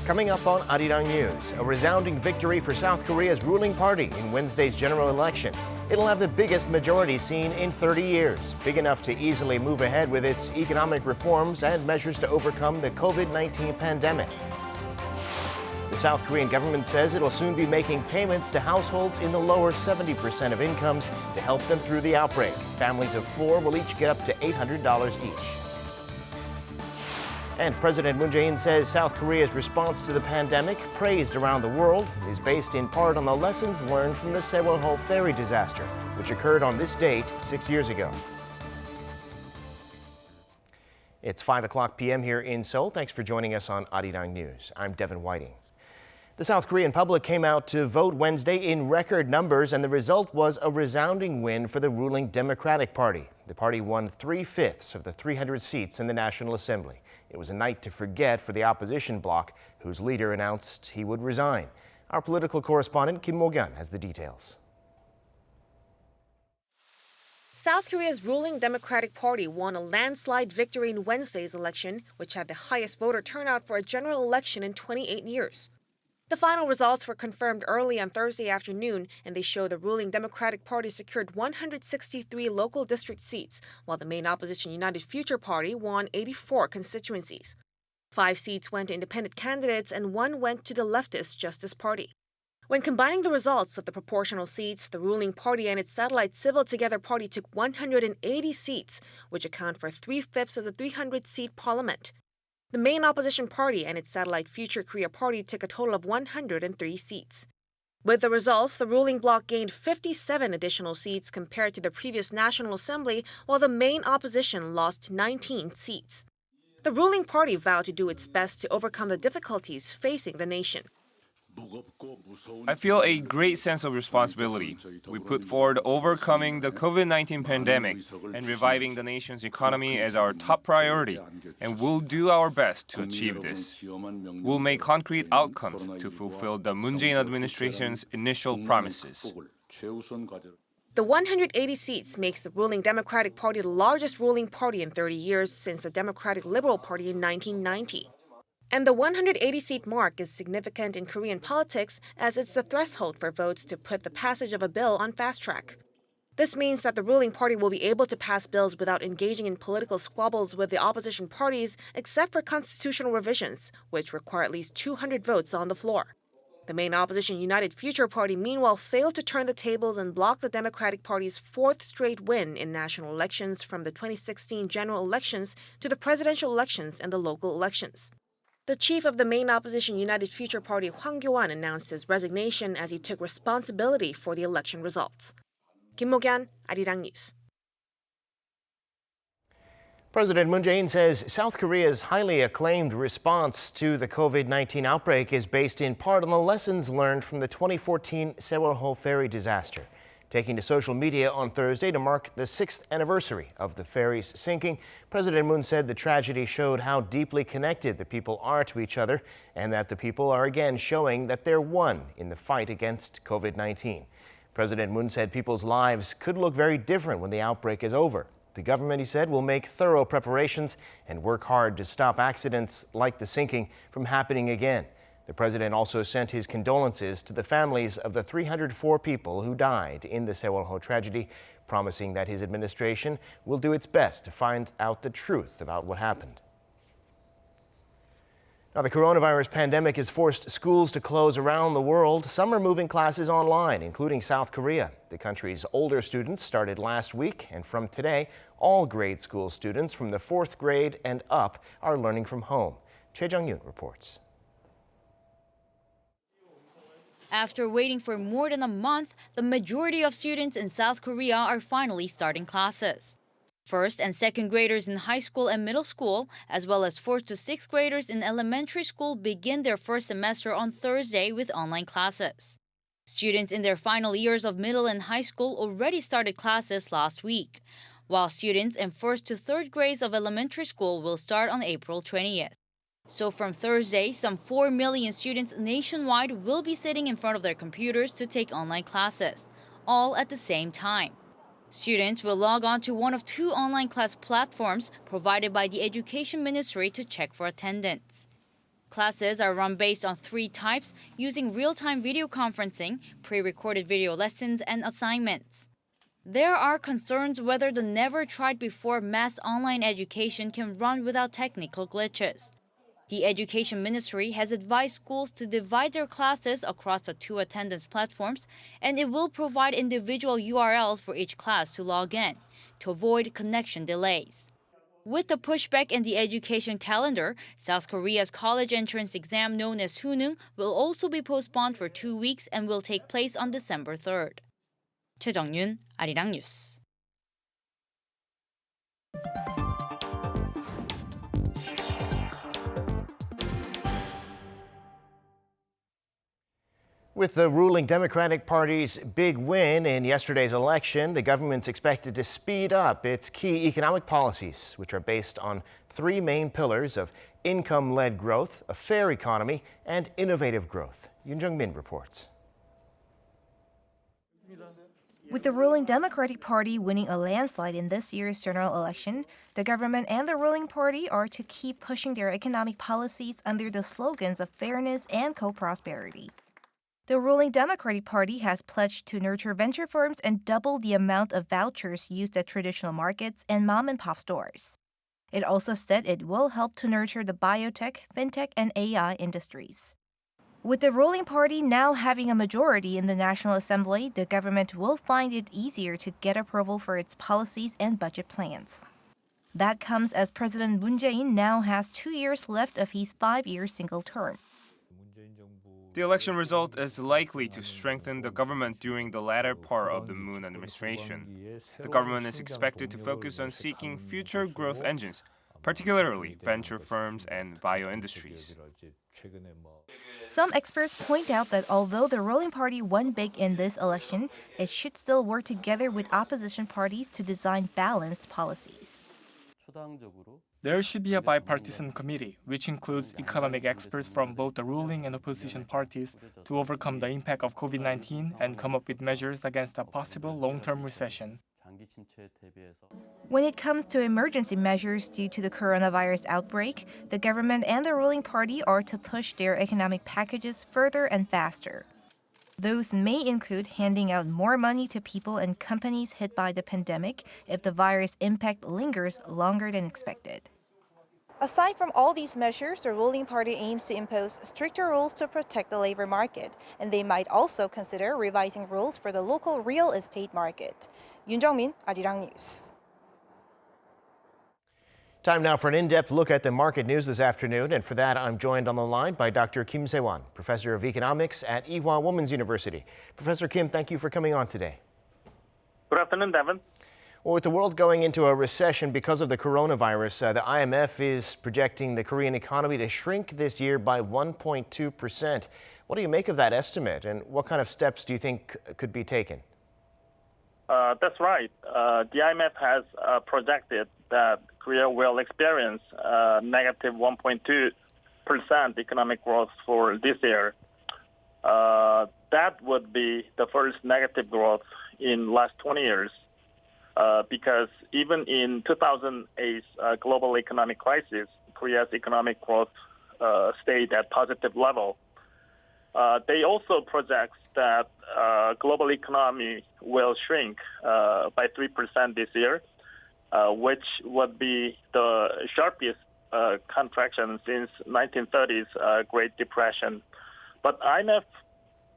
Coming up on Arirang News, a resounding victory for South Korea's ruling party in Wednesday's general election. It'll have the biggest majority seen in 30 years, big enough to easily move ahead with its economic reforms and measures to overcome the COVID-19 pandemic. The South Korean government says it'll soon be making payments to households in the lower 70% of incomes to help them through the outbreak. Families of 4 will each get up to $800 each. And President Moon Jae-in says South Korea's response to the pandemic, praised around the world, is based in part on the lessons learned from the Sewol-ho ferry disaster, which occurred on this date 6 years ago. It's 5 p.m. here in Seoul. Thanks for joining us on Arirang News. I'm Devin Whiting. The South Korean public came out to vote Wednesday in record numbers, and the result was a resounding win for the ruling Democratic Party. The party won 3/5 of the 300 seats in the National Assembly. It was a night to forget for the opposition bloc, whose leader announced he would resign. Our political correspondent Kim Mo-kyun has the details. South Korea's ruling Democratic Party won a landslide victory in Wednesday's election, which had the highest voter turnout for a general election in 28 years. The final results were confirmed early on Thursday afternoon, and they show the ruling Democratic Party secured 163 local district seats, while the main opposition United Future Party won 84 constituencies. 5 seats went to independent candidates and 1 went to the leftist Justice Party. When combining the results of the proportional seats, the ruling party and its satellite Civil Together Party took 180 seats, which account for 3/5 of the 300-seat parliament. The main opposition party and its satellite Future Korea Party took a total of 103 seats. With the results, the ruling bloc gained 57 additional seats compared to the previous National Assembly, while the main opposition lost 19 seats. The ruling party vowed to do its best to overcome the difficulties facing the nation. I feel a great sense of responsibility. We put forward overcoming the COVID-19 pandemic and reviving the nation's economy as our top priority, and we'll do our best to achieve this. We'll make concrete outcomes to fulfill the Moon Jae-in administration's initial promises. The 180 seats makes the ruling Democratic Party the largest ruling party in 30 years since the Democratic Liberal Party in 1990. And the 180-seat mark is significant in Korean politics as it's the threshold for votes to put the passage of a bill on fast track. This means that the ruling party will be able to pass bills without engaging in political squabbles with the opposition parties, except for constitutional revisions, which require at least 200 votes on the floor. The main opposition United Future Party, meanwhile, failed to turn the tables and block the Democratic Party's 4th straight win in national elections from the 2016 general elections to the presidential elections and the local elections. The chief of the main opposition United Future Party, Hwang Kyo-wan, announced his resignation as he took responsibility for the election results. Kim Mo-kyun, Arirang News. President Moon Jae-in says South Korea's highly acclaimed response to the COVID-19 outbreak is based in part on the lessons learned from the 2014 Sewol-ho ferry disaster. Taking to social media on Thursday to mark the 6th anniversary of the ferry's sinking, President Moon said the tragedy showed how deeply connected the people are to each other and that the people are again showing that they're one in the fight against COVID-19. President Moon said people's lives could look very different when the outbreak is over. The government, he said, will make thorough preparations and work hard to stop accidents like the sinking from happening again. The president also sent his condolences to the families of the 304 people who died in the Sewol-ho tragedy, promising that his administration will do its best to find out the truth about what happened. Now, the coronavirus pandemic has forced schools to close around the world. Some are moving classes online, including South Korea. The country's older students started last week, and from today, all grade school students from the 4th grade and up are learning from home. Choi Jung-yoon reports. After waiting for more than a month, the majority of students in South Korea are finally starting classes. 1st and 2nd graders in high school and middle school, as well as 4th to 6th graders in elementary school begin their first semester on Thursday with online classes. Students in their final years of middle and high school already started classes last week, while students in 1st to 3rd grades of elementary school will start on April 20th. So from Thursday, some 4 million students nationwide will be sitting in front of their computers to take online classes, all at the same time. Students will log on to one of 2 online class platforms provided by the Education Ministry to check for attendance. Classes are run based on 3 types, using real-time video conferencing, pre-recorded video lessons, and assignments. There are concerns whether the never-tried-before mass online education can run without technical glitches. The Education Ministry has advised schools to divide their classes across the 2 attendance platforms, and it will provide individual URLs for each class to log in, to avoid connection delays. With the pushback in the education calendar, South Korea's college entrance exam known as 수능 will also be postponed for 2 weeks and will take place on December 3rd. 최정윤, 아리랑 뉴스. With the ruling Democratic Party's big win in yesterday's election, the government's expected to speed up its key economic policies, which are based on 3 main pillars of income-led growth, a fair economy, and innovative growth. Yoon Jung-min reports. With the ruling Democratic Party winning a landslide in this year's general election, the government and the ruling party are to keep pushing their economic policies under the slogans of fairness and co-prosperity. The ruling Democratic Party has pledged to nurture venture firms and double the amount of vouchers used at traditional markets and mom-and-pop stores. It also said it will help to nurture the biotech, fintech, and AI industries. With the ruling party now having a majority in the National Assembly, the government will find it easier to get approval for its policies and budget plans. That comes as President Moon Jae-in now has 2 years left of his 5-year single term. The election result is likely to strengthen the government during the latter part of the Moon administration. The government is expected to focus on seeking future growth engines, particularly venture firms and bio-industries. Some experts point out that although the ruling party won big in this election, it should still work together with opposition parties to design balanced policies. There should be a bipartisan committee, which includes economic experts from both the ruling and opposition parties, to overcome the impact of COVID-19 and come up with measures against a possible long-term recession. When it comes to emergency measures due to the coronavirus outbreak, the government and the ruling party are to push their economic packages further and faster. Those may include handing out more money to people and companies hit by the pandemic if the virus impact lingers longer than expected. Aside from all these measures, the ruling party aims to impose stricter rules to protect the labor market, and they might also consider revising rules for the local real estate market. Yoon Jung-min, Arirang News. Time now for an in-depth look at the market news this afternoon, and for that I'm joined on the line by Dr. Kim Se-won, Professor of Economics at Ewha Women's University. Professor Kim, thank you for coming on today. Good afternoon, Devin. Well, with the world going into a recession because of the coronavirus, the IMF is projecting the Korean economy to shrink this year by 1.2%. What do you make of that estimate, and what kind of steps do you think could be taken? That's right. The IMF has projected that Korea will experience negative 1.2% economic growth for this year. That would be the first negative growth in last 20 years. Because even in 2008's global economic crisis, Korea's economic growth stayed at positive level. They also project that global economy will shrink by 3% this year, which would be the sharpest contraction since 1930s Great Depression. But IMF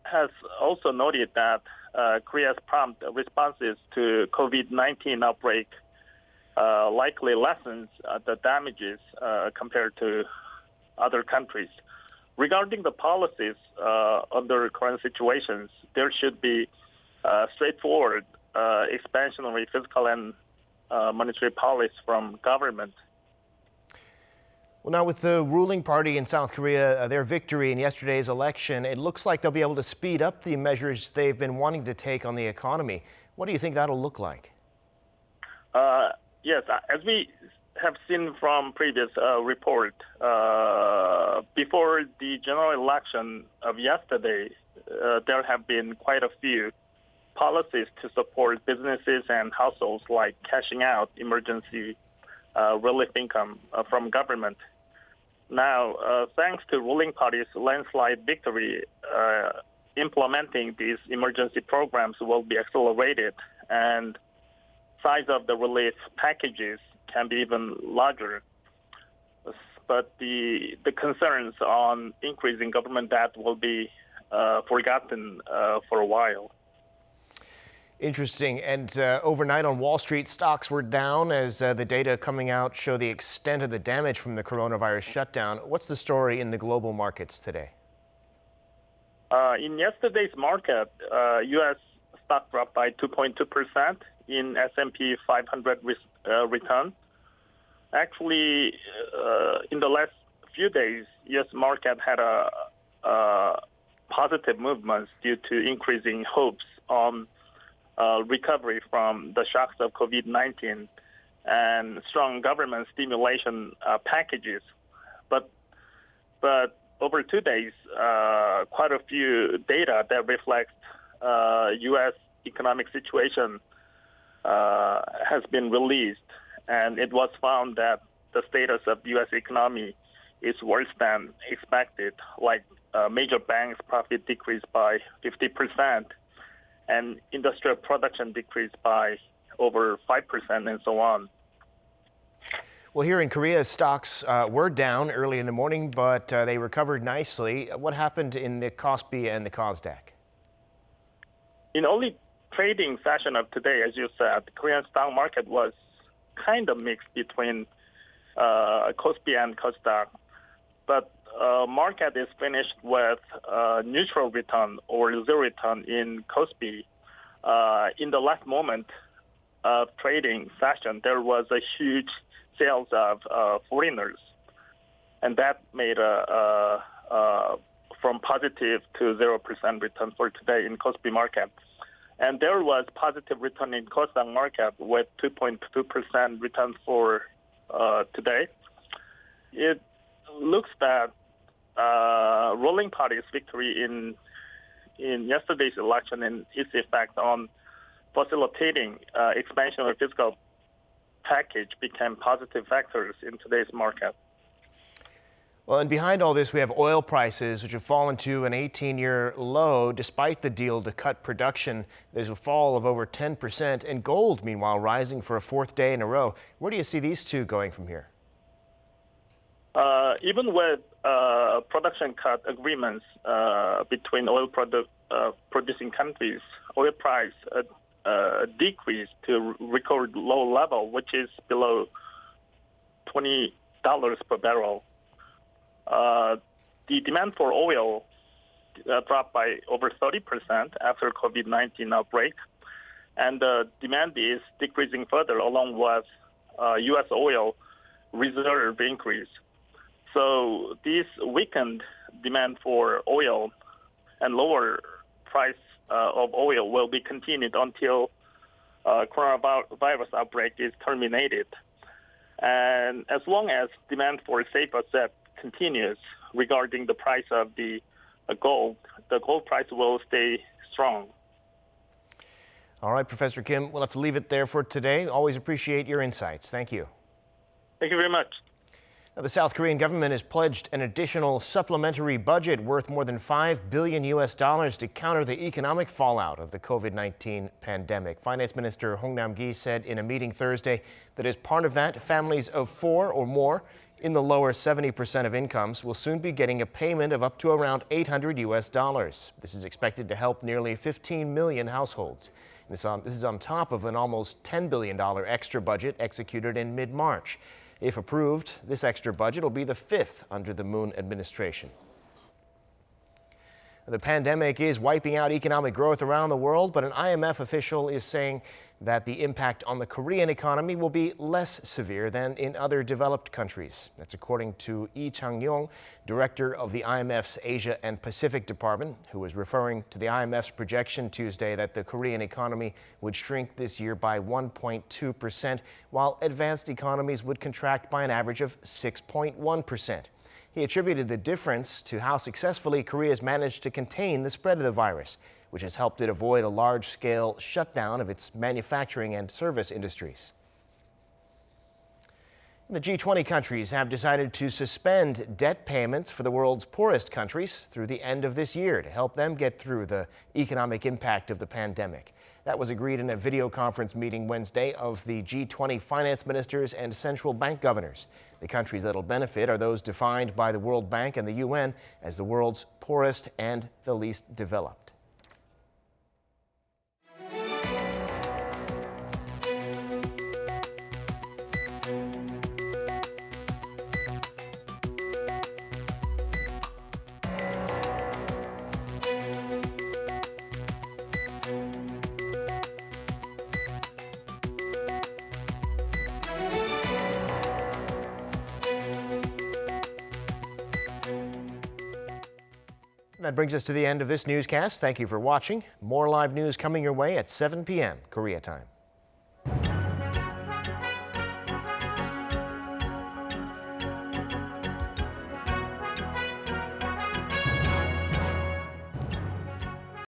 has also noted that Korea's prompt responses to COVID-19 outbreak likely lessens the damages compared to other countries. Regarding the policies under current situations, there should be straightforward expansionary fiscal and monetary policy from government. Well, now with the ruling party in South Korea, their victory in yesterday's election, it looks like they'll be able to speed up the measures they've been wanting to take on the economy. What do you think that'll look like? Yes, as we have seen from previous report, before the general election of yesterday, there have been quite a few policies to support businesses and households, like cashing out emergency relief income from government. Now, thanks to ruling party's landslide victory, implementing these emergency programs will be accelerated, and size of the relief packages can be even larger. But the concerns on increasing government debt will be forgotten for a while. Interesting. And overnight on Wall Street, stocks were down as the data coming out show the extent of the damage from the coronavirus shutdown. What's the story in the global markets today? In yesterday's market, U.S. stock dropped by 2.2% in S&P 500 return. Actually, in the last few days, U.S. market had a positive movements due to increasing hopes on recovery from the shocks of COVID-19 and strong government stimulation packages. But over 2 days, quite a few data that reflects U.S. economic situation has been released, and it was found that the status of U.S. economy is worse than expected, like major banks' profit decreased by 50%, and industrial production decreased by over 5%, and so on. Well, here in Korea, stocks were down early in the morning, but they recovered nicely. What happened in the Kospi and the Kosdaq? In early trading session of today, as you said, the Korean stock market was kind of mixed between Kospi and Kosdaq, but market is finished with neutral return or zero return in Kospi. In the last moment of trading session, there was a huge sales of foreigners, and that made from positive to 0% return for today in Kospi market. And there was positive return in Kosdaq market with 2.2% return for today. It looks that ruling party's victory in yesterday's election and its effect on facilitating expansion of fiscal package became positive factors in today's market. Well, and behind all this, we have oil prices, which have fallen to an 18-year low. Despite the deal to cut production, there's a fall of over 10%, and gold, meanwhile, rising for a fourth day in a row. Where do you see these two going from here? Even with production cut agreements between oil producing countries, oil price decreased to record low level, which is below $20 per barrel. The demand for oil dropped by over 30% after COVID-19 outbreak, and the demand is decreasing further along with U.S. oil reserve increase. So this weakened demand for oil and lower price of oil will be continued until coronavirus outbreak is terminated. And as long as demand for safe asset continues regarding the price of the gold price will stay strong. All right, Professor Kim, we'll have to leave it there for today. Always appreciate your insights. Thank you. Thank you very much. Now, the South Korean government has pledged an additional supplementary budget worth more than $5 billion to counter the economic fallout of the COVID-19 pandemic. Finance Minister Hong Nam-gi said in a meeting Thursday that as part of that, families of 4 or more in the lower 70% of incomes will soon be getting a payment of up to around $800. This is expected to help nearly 15 million households. This is on top of an almost $10 billion extra budget executed in mid-March. If approved, this extra budget will be the 5th under the Moon administration. The pandemic is wiping out economic growth around the world, but an IMF official is saying that the impact on the Korean economy will be less severe than in other developed countries. That's according to Lee Chang-yong, director of the IMF's Asia and Pacific Department, who was referring to the IMF's projection Tuesday that the Korean economy would shrink this year by 1.2%, while advanced economies would contract by an average of 6.1%. He attributed the difference to how successfully Korea has managed to contain the spread of the virus, which has helped it avoid a large-scale shutdown of its manufacturing and service industries. The G20 countries have decided to suspend debt payments for the world's poorest countries through the end of this year to help them get through the economic impact of the pandemic. That was agreed in a video conference meeting Wednesday of the G20 finance ministers and central bank governors. The countries that'll benefit are those defined by the World Bank and the UN as the world's poorest and the least developed. That brings us to the end of this newscast. Thank you for watching. More live news coming your way at 7 p.m. Korea time.